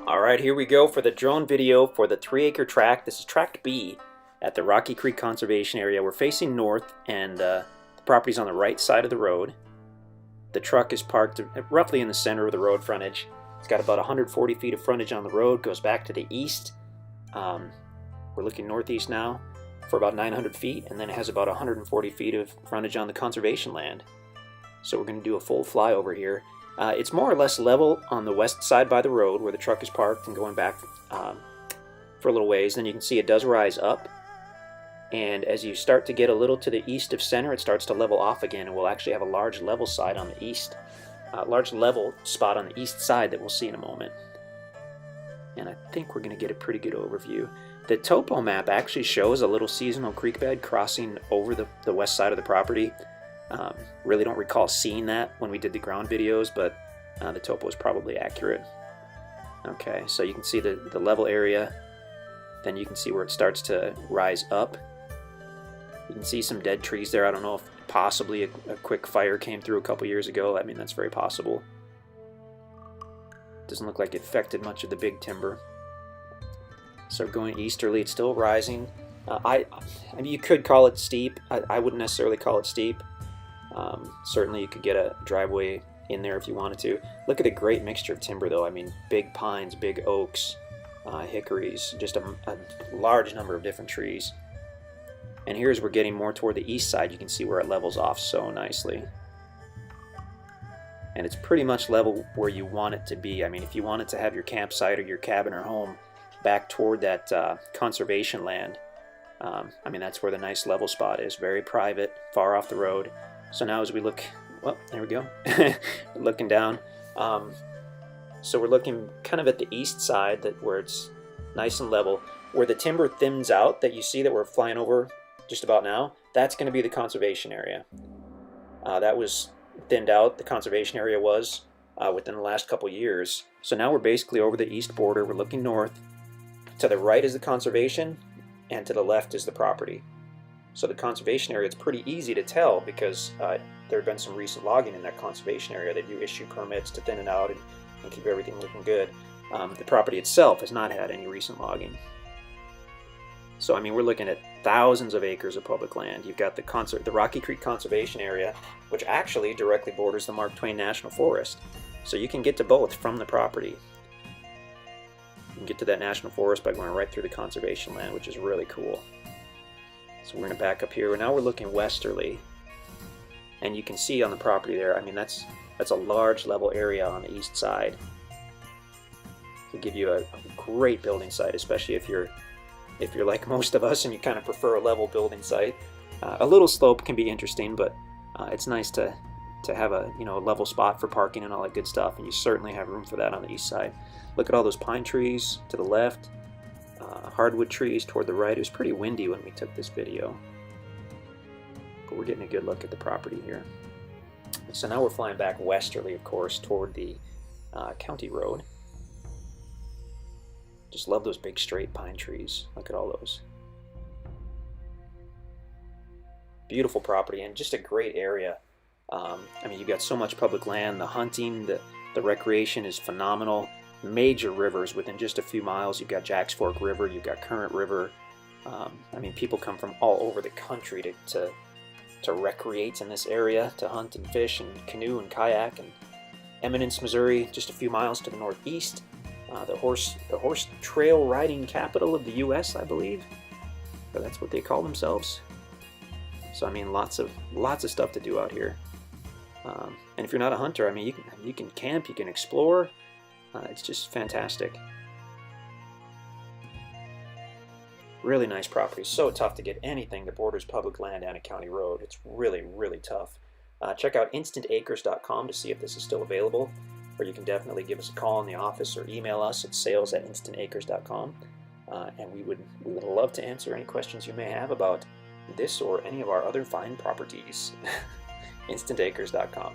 Alright, here we go for the drone video for the 3-acre tract. This is Tract B at the Rocky Creek Conservation Area. We're facing north and the property's on the right side of the road. The truck is parked roughly in the center of the road frontage. It's got about 140 feet of frontage on the road, goes back to the east. We're looking northeast now for about 900 feet, and then it has about 140 feet of frontage on the conservation land. So we're going to do a full flyover here. It's more or less level on the west side by the road where the truck is parked and going back for a little ways. Then you can see it does rise up, and as you start to get a little to the east of center, it starts to level off again, and we'll actually have a large level side on the east, large level spot on the east side that we'll see in a moment. And I think we're going to get a pretty good overview. The topo map actually shows a little seasonal creek bed crossing over the west side of the property. Really don't recall seeing that when we did the ground videos, but the topo is probably accurate. Okay, so you can see the level area, then you can see where it starts to rise up. You can see some dead trees there. I don't know if possibly a quick fire came through a couple years ago. I mean, that's very possible. Doesn't look like it affected much of the big timber. So going easterly, it's still rising. I mean, you could call it steep. I wouldn't necessarily call it steep. Certainly you could get a driveway in there if you wanted to. Look at the great mixture of timber though. I mean, big pines, big oaks, hickories, just a large number of different trees. And here's we're getting more toward the east side. You can see where it levels off so nicely. And it's pretty much level where you want it to be. I mean, if you wanted to have your campsite or your cabin or home back toward that conservation land, I mean, that's where the nice level spot is. Very private, far off the road. So now as we look, well, there we go, looking down. So we're looking kind of at the east side, where it's nice and level. Where the timber thins out that you see that we're flying over just about now, that's going to be the conservation area. That was thinned out, the conservation area was, within the last couple years. So now we're basically over the east border. We're looking north. To the right is the conservation, and to the left is the property. So the conservation area, it's pretty easy to tell because there have been some recent logging in that conservation area. They do issue permits to thin it out and keep everything looking good. The property itself has not had any recent logging. So I mean, we're looking at thousands of acres of public land. You've got the Rocky Creek Conservation Area, which actually directly borders the Mark Twain National Forest. So you can get to both from the property. You can get to that national forest by going right through the conservation land, which is really cool. So we're going to back up here. Now we're looking westerly, and you can see on the property there, I mean, that's a large level area on the east side. It'll give you a great building site, especially if you're like most of us and you kind of prefer a level building site. A little slope can be interesting, but it's nice to have a level spot for parking and all that good stuff, and you certainly have room for that on the east side. Look at all those pine trees to the left, hardwood trees toward the right. It was pretty windy when we took this video, but we're getting a good look at the property here. So now we're flying back westerly, of course, toward the county road. Just love those big straight pine trees. Look at all those. Beautiful property and just a great area. I mean, you've got so much public land. The hunting, the recreation is phenomenal. Major rivers within just a few miles. You've got Jack's Fork River, you've got Current River. I mean, people come from all over the country to recreate in this area, to hunt and fish and canoe and kayak. And Eminence, Missouri, just a few miles to the northeast. The horse trail riding capital of the U.S., I believe. But that's what they call themselves. So I mean, lots of stuff to do out here. And if you're not a hunter, I mean, you can camp, you can explore. It's just fantastic. Really nice property. So tough to get anything that borders public land and a county road. It's really, really tough. Check out InstantAcres.com to see if this is still available, or you can definitely give us a call in the office or email us at sales@InstantAcres.com. And we would love to answer any questions you may have about this or any of our other fine properties. InstantAcres.com.